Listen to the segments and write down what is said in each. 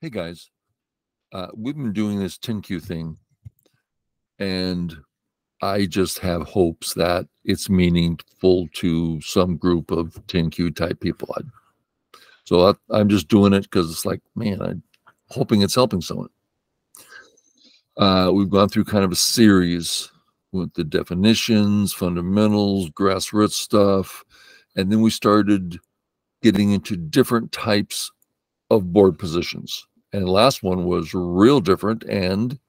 Hey guys, we've been doing this 10Q thing, and I just have hopes that it's meaningful to some group of 10Q type people. So I'm just doing it because it's like, man, I'm hoping it's helping someone. We've gone through kind of a series with the definitions, fundamentals, grassroots stuff, and then we started getting into different types of board positions. And the last one was real different and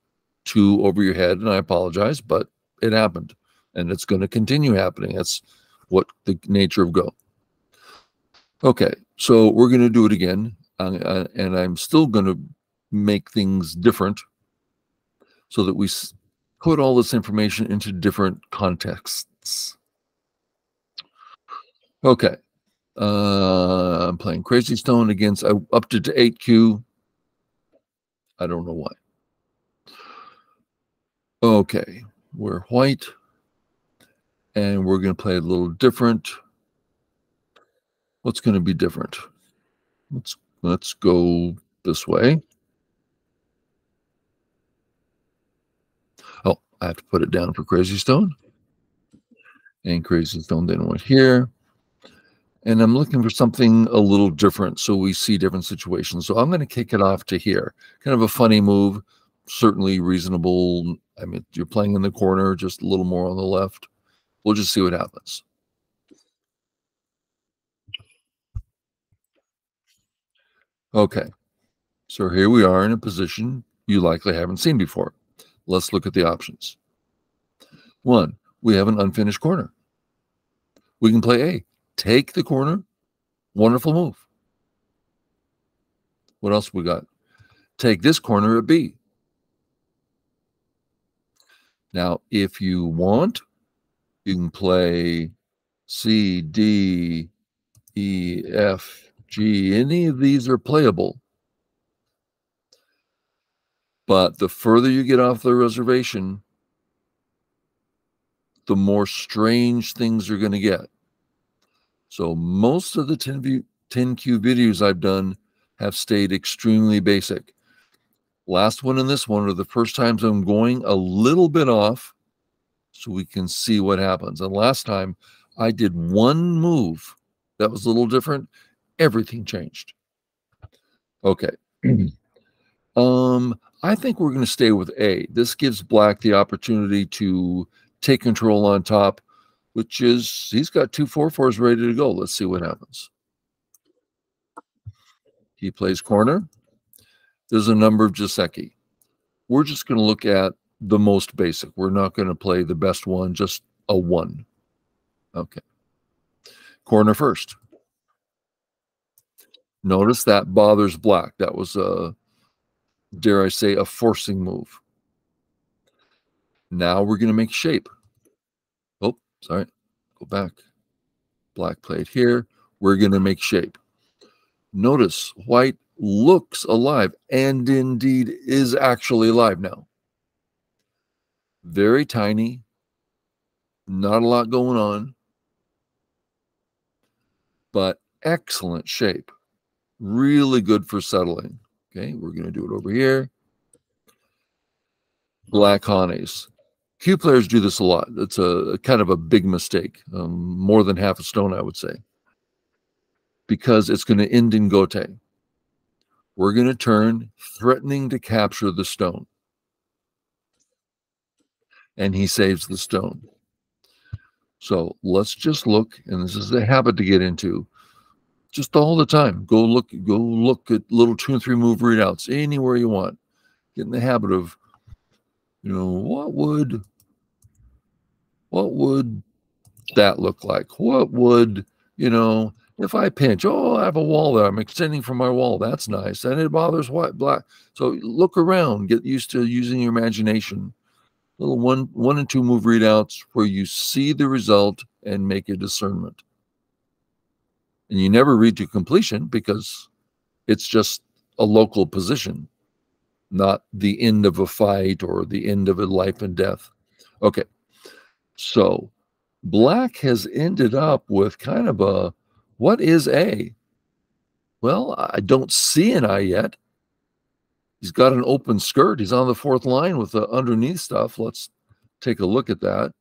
too over your head, and I apologize, but it happened, and it's going to continue happening. That's what the nature of Go. Okay, so we're going to do it again, and I'm still going to make things different so that we put all this information into different contexts. Okay, I'm playing Crazy Stone against, I upped it to 8Q. I don't know why. Okay, we're white, and we're going to play a little different. What's going to be different? Let's go this way. Oh, I have to put it down for Crazy Stone. And Crazy Stone then went here. And I'm looking for something a little different so we see different situations. So I'm going to kick it off to here. Kind of a funny move, certainly reasonable. I mean, you're playing in the corner, just a little more on the left. We'll just see what happens. Okay, so here we are in a position you likely haven't seen before. Let's look at the options. 1, we have an unfinished corner. We can play A. Take the corner. Wonderful move. What else we got? Take this corner at B. Now, if you want, you can play C, D, E, F, G. Any of these are playable. But the further you get off the reservation, the more strange things you're going to get. So most of the 10Q videos I've done have stayed extremely basic. Last one and this one are the first times I'm going a little bit off so we can see what happens. And last time I did one move that was a little different. Everything changed. Okay. I think we're going to stay with A. This gives Black the opportunity to take control on top, which is, he's got 2 4/4s ready to go. Let's see what happens. He plays corner. There's a number of Jaceki. We're just going to look at the most basic. We're not going to play the best one, just a 1. Okay. Corner first. Notice that bothers Black. That was a, dare I say, a forcing move. Now we're going to make shape. Oh, sorry. Go back. Black played here. We're going to make shape. Notice white looks alive and indeed is actually alive now. Very tiny. Not a lot going on. But excellent shape. Really good for settling. Okay, we're going to do it over here. Black Honeys. Q players do this a lot. It's a kind of a big mistake. More than half a stone, I would say. Because it's going to end in Gote. We're going to turn, threatening to capture the stone. And he saves the stone. So let's just look, and this is a habit to get into, just all the time. Go look at little 2 and 3 move readouts anywhere you want. Get in the habit of, you know, what would that look like? What would, you know, if I pinch, oh, I have a wall there. I'm extending from my wall. That's nice. And it bothers white, Black. So look around. Get used to using your imagination. Little 1 and 2 move readouts where you see the result and make a discernment. And you never read to completion because it's just a local position, not the end of a fight or the end of a life and death. Okay, so Black has ended up with kind of a, what is A? Well, I don't see an I yet. He's got an open skirt. He's on the fourth line with the underneath stuff. Let's take a look at that.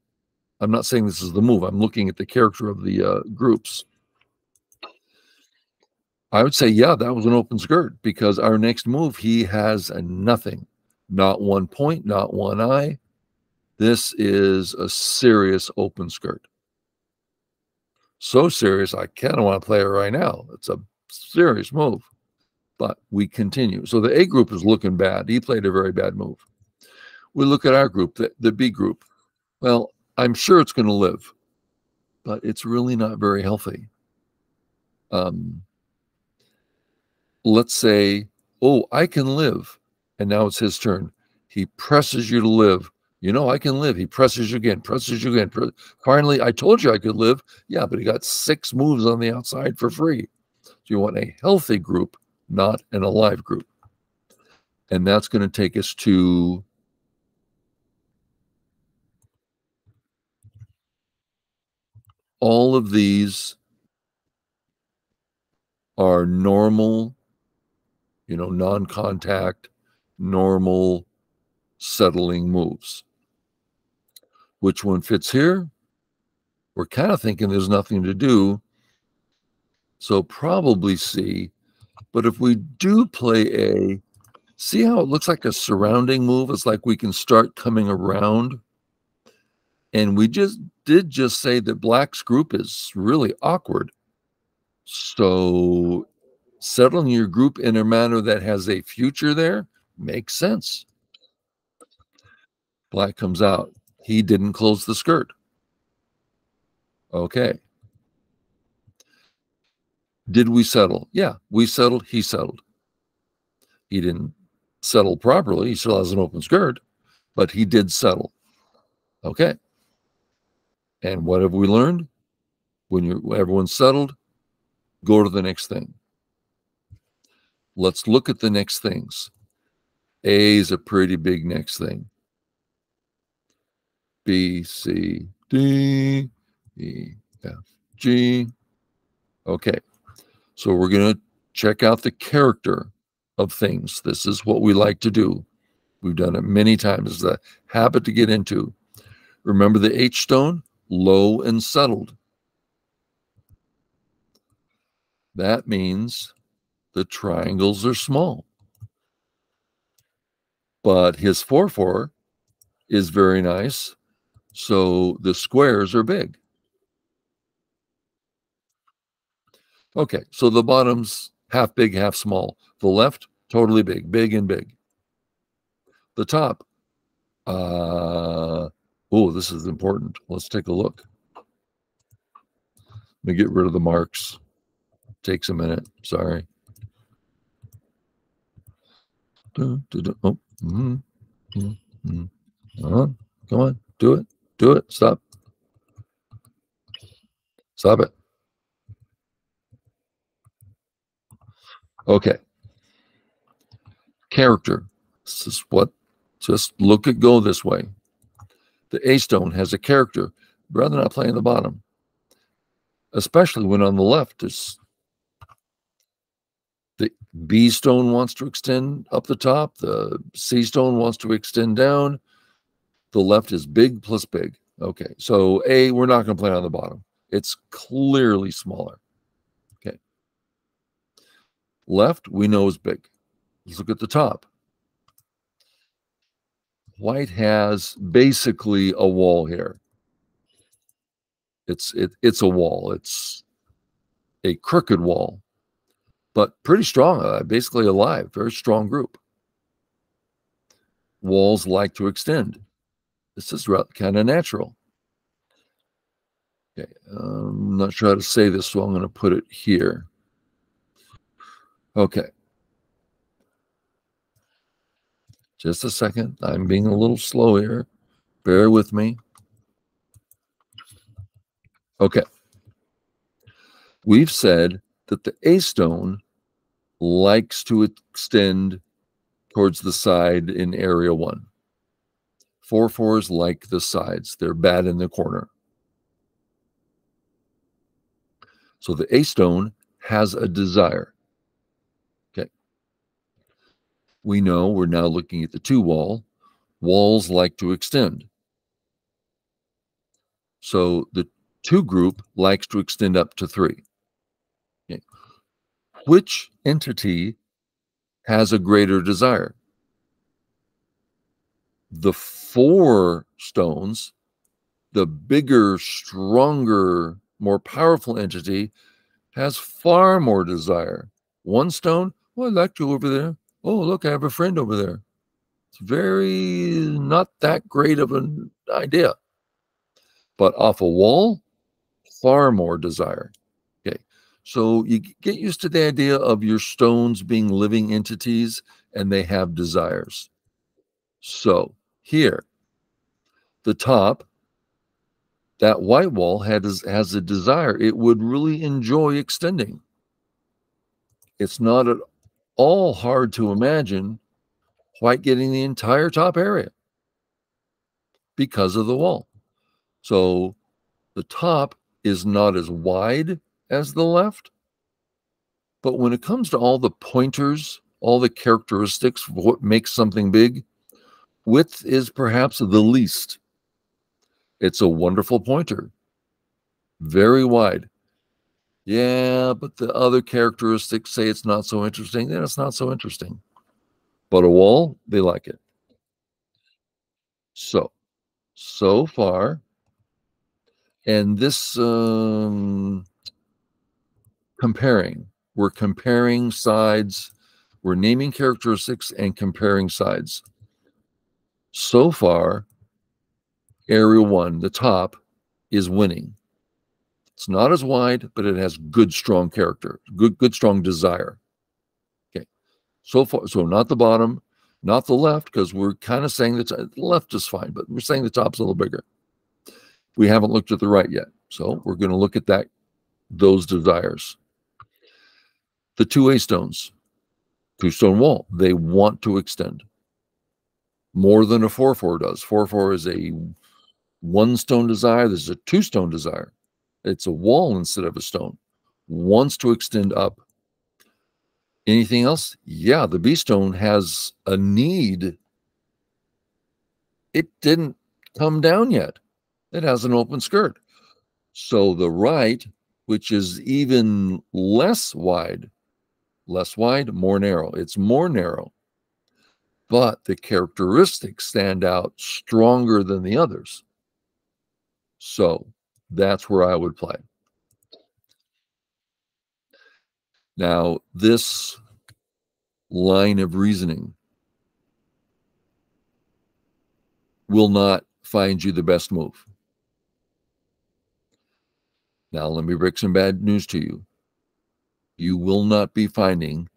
I'm not saying this is the move. I'm looking at the character of the groups. I would say, yeah, that was an open skirt, because our next move, he has nothing. Not one point, not one eye. This is a serious open skirt. So serious, I kind of want to play it right now. It's a serious move. But we continue. So the A group is looking bad. He played a very bad move. We look at our group, the B group. Well, I'm sure it's going to live, but it's really not very healthy. Let's say, oh, I can live. And now it's his turn. He presses you to live. You know, I can live. He presses you again, presses you again. Finally, I told you I could live. Yeah, but he got 6 moves on the outside for free. So you want a healthy group, not an alive group. And that's going to take us to all of these are normal, non-contact, normal settling moves. Which one fits here? We're kind of thinking there's nothing to do. So probably C. But if we do play A, see how it looks like a surrounding move? It's like we can start coming around. And we did say that Black's group is really awkward. So settling your group in a manner that has a future there makes sense. Black comes out. He didn't close the skirt. Okay. Did we settle? Yeah, we settled. He settled. He didn't settle properly. He still has an open skirt, but he did settle. Okay. And what have we learned? When everyone's settled, go to the next thing. Let's look at the next things. A is a pretty big next thing. B, C, D, E, F, G. Okay. So we're going to check out the character of things. This is what we like to do. We've done it many times. It's a habit to get into. Remember the H stone? Low and settled. That means the triangles are small. But his 4/4 is very nice. So the squares are big. Okay, so the bottom's half big, half small. The left, totally big, big and big. The top, oh, this is important. Let's take a look. Let me get rid of the marks. Takes a minute. Sorry. Oh, come on, do it. Do it. Stop. Stop it. Okay. Character. This is what, just look at go this way. The A stone has a character. Rather not playing the bottom. Especially when on the left is the B stone wants to extend up the top. The C stone wants to extend down. The left is big plus big. Okay, so A, we're not going to play on the bottom. It's clearly smaller. Okay. Left, we know is big. Let's look at the top. White has basically a wall here. It's a wall. It's a crooked wall, but pretty strong, basically alive, very strong group. Walls like to extend. This is kind of natural. Okay, I'm not sure how to say this, so I'm going to put it here. Okay. Just a second. I'm being a little slow here. Bear with me. Okay. We've said that the A stone likes to extend towards the side in area 1. 4/4s like the sides. They're bad in the corner. So the A stone has a desire. Okay. We know we're now looking at the 2 wall. Walls like to extend. So the 2 group likes to extend up to 3. Okay. Which entity has a greater desire? The 4 stones, the bigger, stronger, more powerful entity, has far more desire. 1 stone, well, I like you over there. Oh, look, I have a friend over there. It's very not that great of an idea. But off a wall, far more desire. Okay. So you get used to the idea of your stones being living entities and they have desires. So here, the top, that white wall has a desire. It would really enjoy extending. It's not at all hard to imagine white getting the entire top area because of the wall. So the top is not as wide as the left, but when it comes to all the pointers, all the characteristics of what makes something big, width is perhaps the least. It's a wonderful pointer, very wide. Yeah, but the other characteristics say it's not so interesting, then it's not so interesting. But a wall, they like it. So far, and this comparing, we're comparing sides, we're naming characteristics and comparing sides. So far, area 1, the top, is winning. It's not as wide, but it has good, strong character, good, strong desire. Okay. So far, so not the bottom, not the left, because we're kind of saying that the left is fine, but we're saying the top's a little bigger. We haven't looked at the right yet. So we're going to look at those desires. The 2 A stones, 2 stone wall, they want to extend more than a 4-4 does. 4-4 is a 1 stone desire. This is a 2 stone desire. It's a wall instead of a stone. Wants to extend up. Anything else? Yeah, the B stone has a need. It didn't come down yet. It has an open skirt. So the right, which is even less wide, more narrow. It's more narrow. But the characteristics stand out stronger than the others. So that's where I would play. Now, this line of reasoning will not find you the best move. Now, let me break some bad news to you. You will not be finding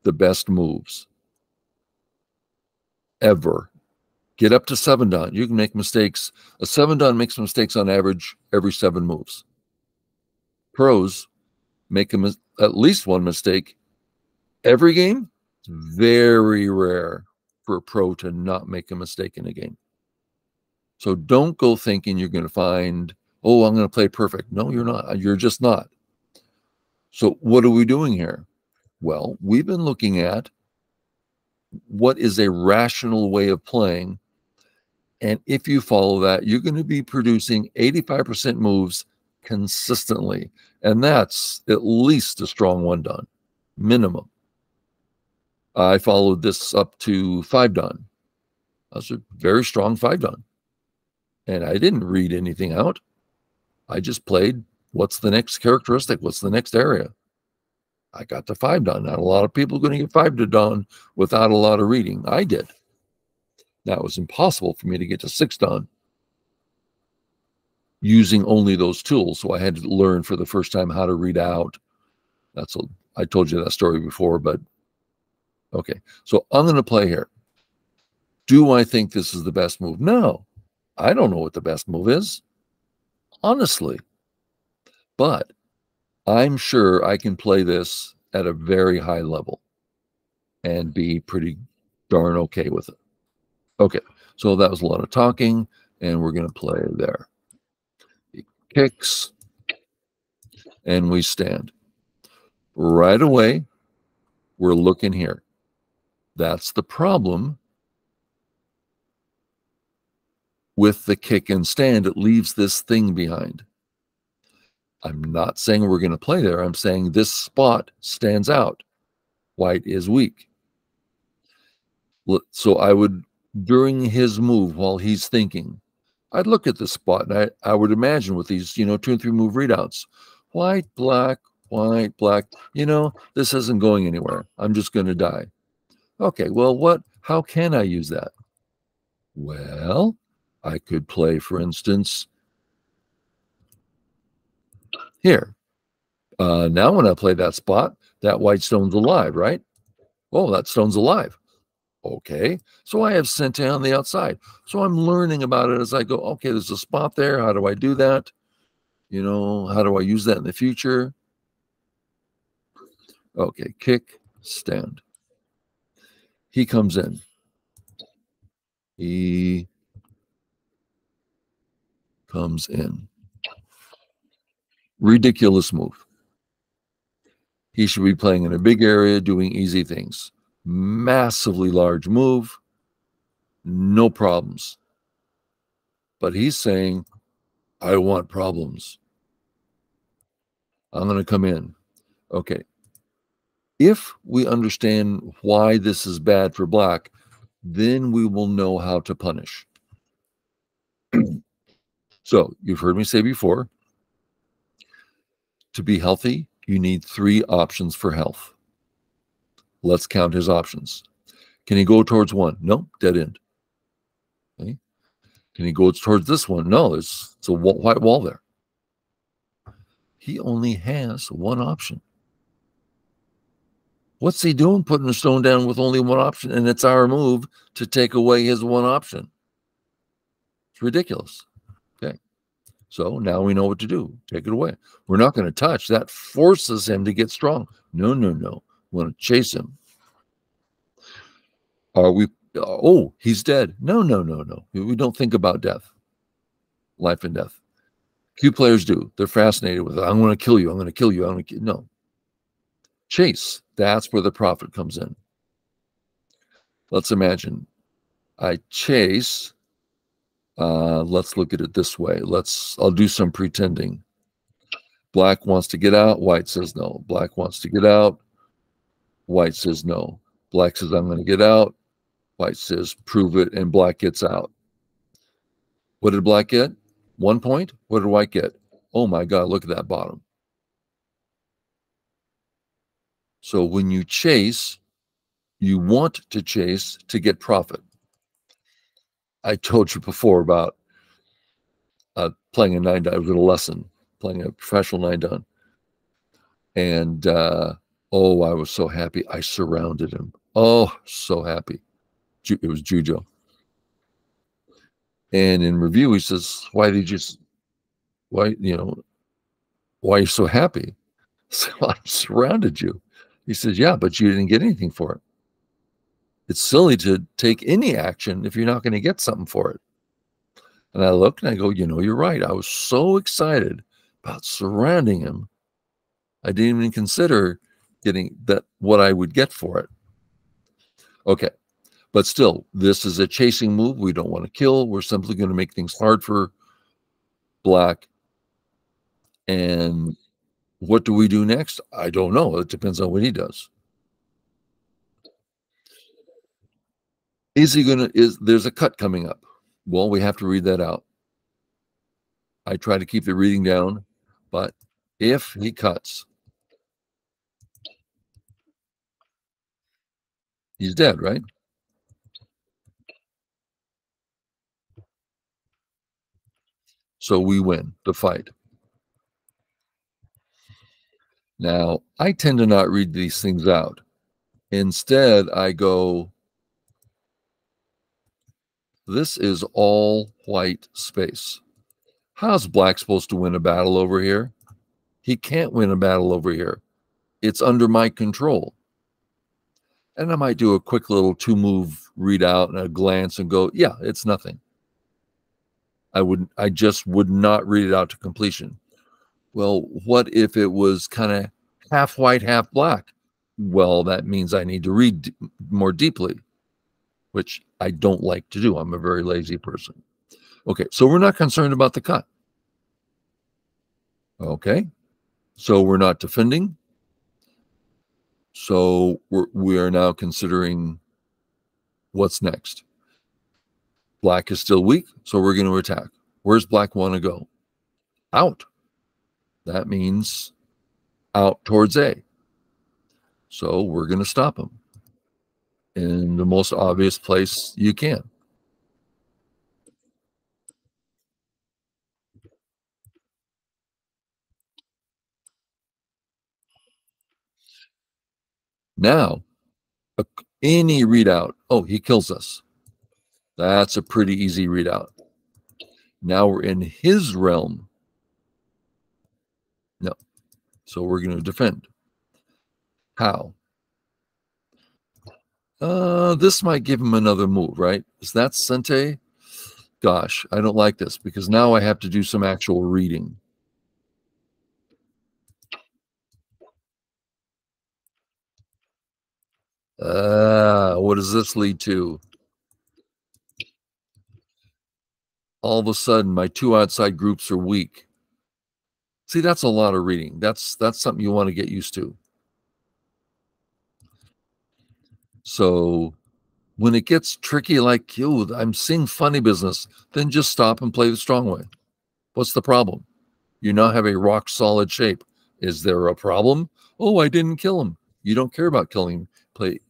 the best moves ever. Get up to 7 dan. You can make mistakes. A 7 dan makes mistakes on average every 7 moves. Pros make at least 1 mistake every game. It's very rare for a pro to not make a mistake in a game. So don't go thinking you're going to find, oh, I'm going to play perfect. No, you're not. You're just not. So what are we doing here? Well, we've been looking at what is a rational way of playing. And if you follow that, you're going to be producing 85% moves consistently. And that's at least a strong 1 dan, minimum. I followed this up to 5 dan. That's a very strong 5 dan. And I didn't read anything out. I just played what's the next characteristic, what's the next area. I got to 5 dan. Not a lot of people are going to get 5 dan without a lot of reading. I did. Now, it was impossible for me to get to 6 dan using only those tools. So I had to learn for the first time how to read out. I told you that story before, but okay. So I'm going to play here. Do I think this is the best move? No, I don't know what the best move is, honestly. But I'm sure I can play this at a very high level and be pretty darn okay with it. Okay, so that was a lot of talking, and we're going to play there. He kicks, and we stand. Right away, we're looking here. That's the problem with the kick and stand. It leaves this thing behind. I'm not saying we're going to play there. I'm saying this spot stands out. White is weak. So I would, during his move, while he's thinking, I'd look at the spot, and I would imagine with these, 2 and 3 move readouts, white, black, this isn't going anywhere. I'm just going to die. Okay, well, how can I use that? Well, I could play, for instance, here. Now when I play that spot, that white stone's alive, right? Oh, that stone's alive. Okay, so I have Sente on the outside. So I'm learning about it as I go. Okay, there's a spot there. How do I do that? How do I use that in the future? Okay, kick, stand. He comes in. He comes in. Ridiculous move. He should be playing in a big area, doing easy things. Massively large move, no problems. But he's saying, I want problems. I'm going to come in. Okay. If we understand why this is bad for black, then we will know how to punish. So you've heard me say before, to be healthy, you need 3 options for health. Let's count his options. Can he go towards one? No, dead end. Okay. Can he go towards this one? No, it's a white wall there. He only has one option. What's he doing putting a stone down with only one option? And it's our move to take away his one option. It's ridiculous. Okay. So now we know what to do. Take it away. We're not going to touch. That forces him to get strong. No. We want to chase him. Are we? Oh, he's dead. No. We don't think about death, life and death. Few players do. They're fascinated with it. I'm going to kill you. I'm going to kill you. No. Chase. That's where the profit comes in. Let's imagine I chase. Let's look at it this way. I'll do some pretending. Black wants to get out. White says no. Black wants to get out. White says no. Black says, I'm going to get out. White says, prove it. And black gets out. What did black get? 1 point. What did white get? Oh my God, look at that bottom. So when you chase, you want to chase to get profit. I told you before about playing a 9-dot. I was in a lesson, playing a professional 9-dot. And I was so happy. I surrounded him. Oh, so happy. It was Jujo. And in review, he says, why are you so happy? So I surrounded you. He says, yeah, but you didn't get anything for it. It's silly to take any action if you're not going to get something for it. And I look and I go, you're right. I was so excited about surrounding him. I didn't even consider getting what I would get for it. Okay. But still, this is a chasing move. We don't want to kill. We're simply going to make things hard for black. And what do we do next? I don't know. It depends on what he does. There's a cut coming up? Well, we have to read that out. I try to keep the reading down, but if he cuts, he's dead, right? So we win the fight. Now, I tend to not read these things out. Instead, I go, this is all white space. How's black supposed to win a battle over here? He can't win a battle over here. It's under my control. And I might do a quick little 2-move readout and a glance and go, yeah, it's nothing. I just would not read it out to completion. Well, what if it was kind of half white, half black? Well, that means I need to read more deeply, which I don't like to do. I'm a very lazy person. Okay, so we're not concerned about the cut. Okay, so we're not defending. So we are now considering what's next. Black is still weak, so we're going to attack. Where's black want to go? Out. That means out towards A. So we're going to stop him in the most obvious place you can. Now, any readout, oh, he kills us. That's a pretty easy readout. Now we're in his realm. No. So we're going to defend. How? This might give him another move, right? Is that Sente? Gosh, I don't like this because now I have to do some actual reading. What does this lead to? All of a sudden, my two outside groups are weak. See, that's a lot of reading. That's something you want to get used to. So when it gets tricky like you, I'm seeing funny business, then just stop and play the strong way. What's the problem? You now have a rock solid shape. Is there a problem? Oh, I didn't kill him. You don't care about killing.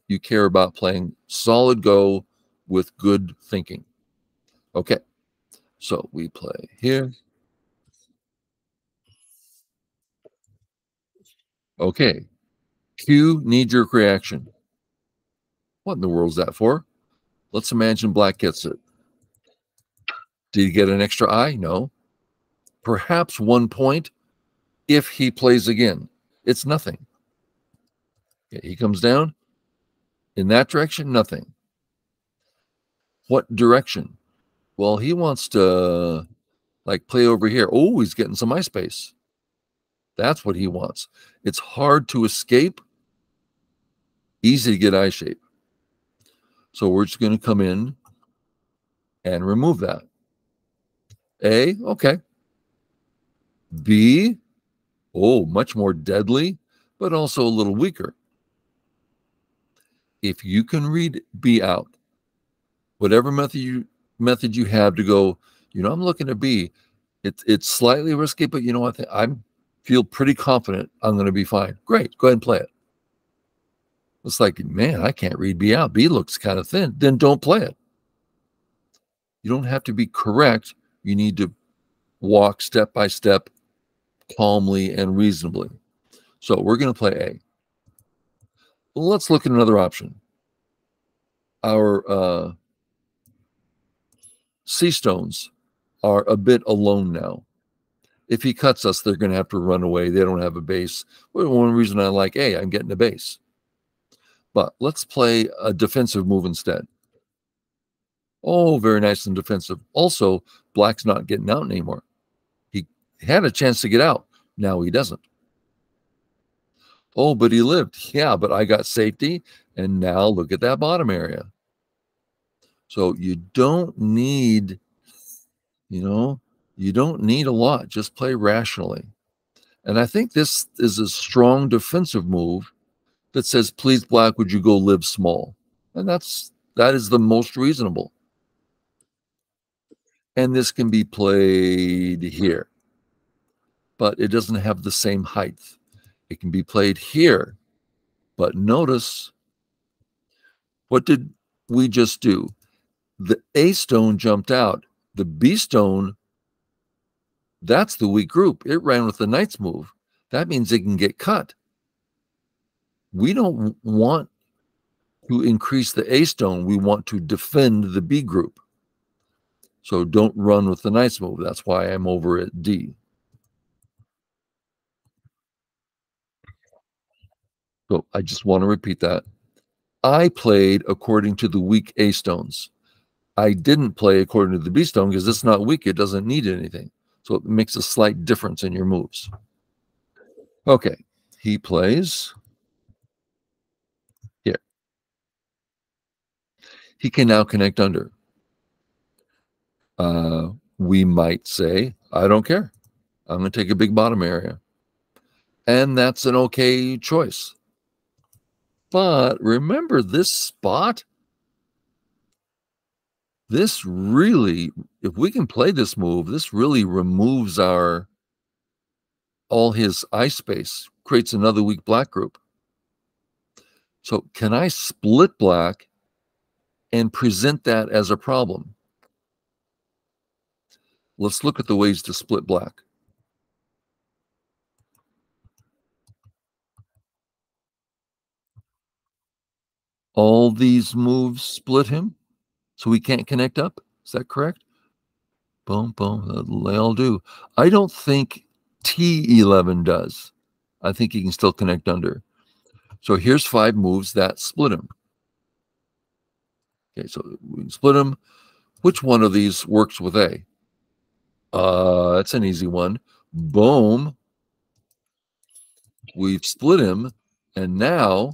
You care about playing solid go with good thinking. Okay. So we play here. Okay. Cue knee-jerk reaction. What in the world is that for? Let's imagine black gets it. Did he get an extra eye? No. Perhaps 1 point if he plays again. It's nothing. Okay, he comes down. In that direction, nothing. What direction? Well, he wants to like play over here. Oh, he's getting some eye space. That's what he wants. It's hard to escape, easy to get eye shape. So we're just going to come in and remove that. A, okay. B, oh, much more deadly, but also a little weaker. If you can read B out, whatever method you have to go, I'm looking at B. It's slightly risky, but you know what? I feel pretty confident I'm going to be fine. Great, go ahead and play it. It's like, man, I can't read B out. B looks kind of thin. Then don't play it. You don't have to be correct. You need to walk step by step, calmly and reasonably. So we're going to play A. Well, let's look at another option. Our C stones are a bit alone now. If he cuts us, they're going to have to run away. They don't have a base. Well, one reason I like A, I'm getting a base. But let's play a defensive move instead. Oh, very nice and defensive. Also, black's not getting out anymore. He had a chance to get out. Now he doesn't. Oh, but he lived. Yeah, but I got safety. And now look at that bottom area. So you don't need, you don't need a lot. Just play rationally. And I think this is a strong defensive move that says, please, black, would you go live small? And that is the most reasonable. And this can be played here, but it doesn't have the same height. It can be played here, but notice, what did we just do? The A stone jumped out. The B stone, that's the weak group. It ran with the knight's move. That means it can get cut. We don't want to increase the A stone. We want to defend the B group. So don't run with the knight's move. That's why I'm over at D. So I just want to repeat that. I played according to the weak A stones. I didn't play according to the B stone because it's not weak. It doesn't need anything. So it makes a slight difference in your moves. Okay, he plays here. he can now connect under. We might say, I don't care. I'm going to take a big bottom area. And that's an okay choice. But remember this spot? This really, if we can play this move, this really removes all his eye space, creates another weak black group. So can I split black and present that as a problem? Let's look at the ways to split black. All these moves split him, so we can't connect up. Is that correct? Boom, boom, they all do. I don't think T11 does. I think he can still connect under. So here's 5 moves that split him. Okay, so we can split him. Which one of these works with A? That's an easy one. Boom. We've split him, and now,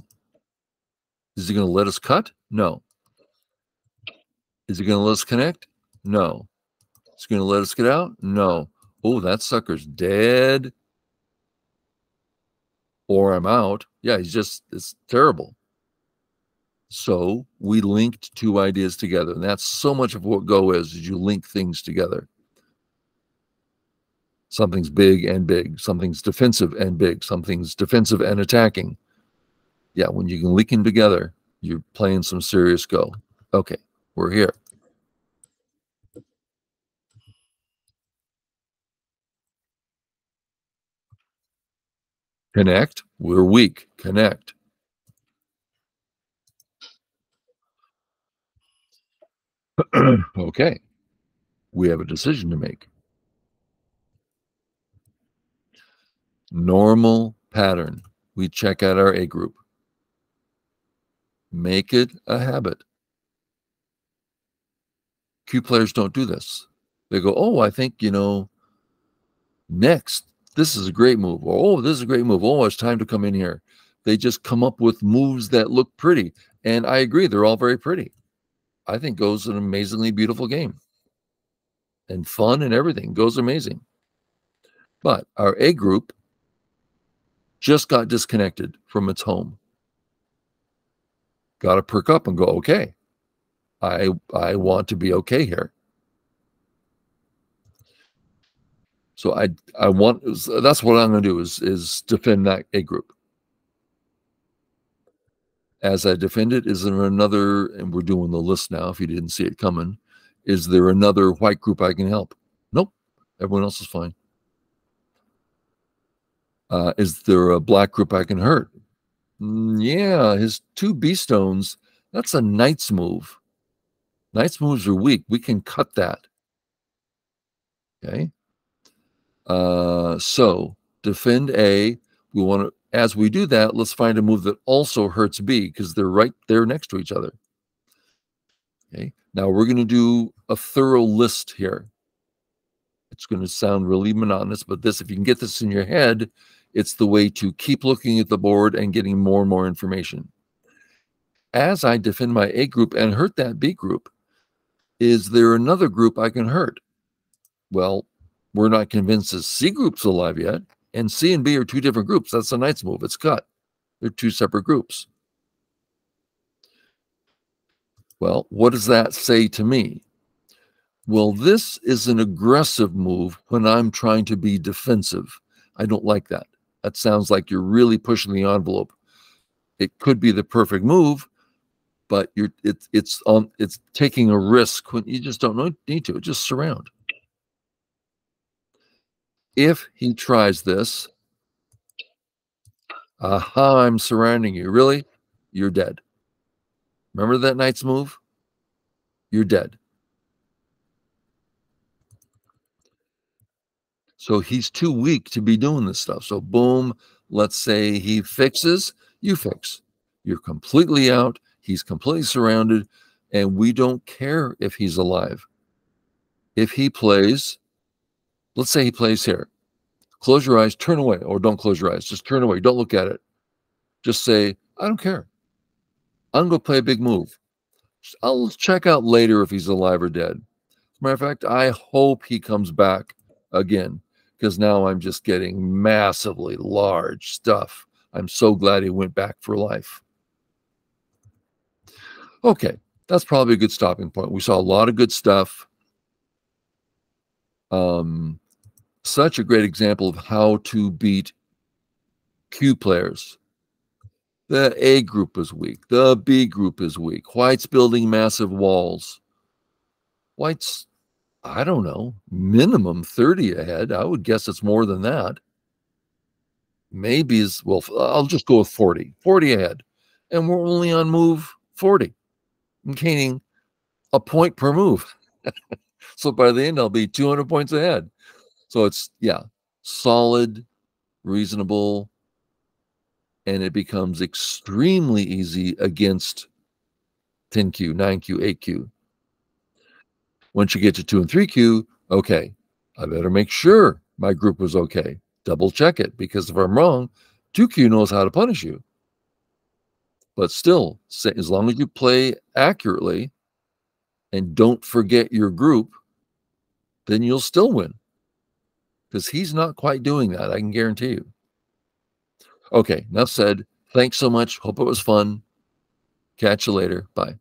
is he going to let us cut? No. Is he going to let us connect? No. Is he going to let us get out? No. Oh, that sucker's dead. Or I'm out. Yeah, it's terrible. So we linked 2 ideas together. And that's so much of what Go is you link things together. Something's big and big. Something's defensive and big. Something's defensive and attacking. Yeah, when you can link them together, you're playing some serious Go. Okay, we're here. Connect. We're weak. Connect. Okay. We have a decision to make. Normal pattern. We check out our A group. Make it a habit. Q players don't do this. They go, oh, I think, next, this is a great move. Oh, this is a great move. Oh, it's time to come in here. They just come up with moves that look pretty. And I agree, they're all very pretty. I think Go's an amazingly beautiful game. And fun and everything. Go's amazing. But our A group just got disconnected from its home. Got to perk up and go, okay, I want to be okay here. So that's what I'm going to do is defend that A group. As I defend it, is there another, and we're doing the list now if you didn't see it coming, is there another white group I can help? Nope. Everyone else is fine. Is there a black group I can hurt? Yeah, his 2 B stones, that's a knight's move. Knight's moves are weak. We can cut that. Okay. So defend A. We want to, as we do that, let's find a move that also hurts B because they're right there next to each other. Okay. Now we're going to do a thorough list here. It's going to sound really monotonous, but if you can get this in your head, it's the way to keep looking at the board and getting more and more information. As I defend my A group and hurt that B group, is there another group I can hurt? Well, we're not convinced that C group's alive yet, and C and B are 2 different groups. That's a knight's move. It's cut. They're 2 separate groups. Well, what does that say to me? Well, this is an aggressive move when I'm trying to be defensive. I don't like that. That sounds like you're really pushing the envelope. It could be the perfect move, but it's taking a risk when you just don't need to. Just surround. If he tries this, aha, I'm surrounding you. Really? You're dead. Remember that knight's move? You're dead. So he's too weak to be doing this stuff. So boom, let's say he fixes, you fix. You're completely out. He's completely surrounded, and we don't care if he's alive. If he plays, let's say he plays here. Close your eyes, turn away, or don't close your eyes. Just turn away. Don't look at it. Just say, I don't care. I'm going to play a big move. I'll check out later if he's alive or dead. As a matter of fact, I hope he comes back again, because now I'm just getting massively large stuff. I'm so glad he went back for life. Okay, that's probably a good stopping point. We saw a lot of good stuff. Such a great example of how to beat Q players. The A group is weak. The B group is weak. White's building massive walls. White's, I don't know, minimum 30 ahead. I would guess it's more than that. Maybe is, well, I'll just go with 40. 40 ahead. And we're only on move 40. I'm gaining a point per move. So by the end, I'll be 200 points ahead. So it's, yeah, solid, reasonable, and it becomes extremely easy against 10Q, 9Q, 8Q. Once you get to 2 and 3Q, okay, I better make sure my group was okay. Double check it, because if I'm wrong, 2Q knows how to punish you. But still, as long as you play accurately and don't forget your group, then you'll still win. Because he's not quite doing that, I can guarantee you. Okay, enough said. Thanks so much. Hope it was fun. Catch you later. Bye.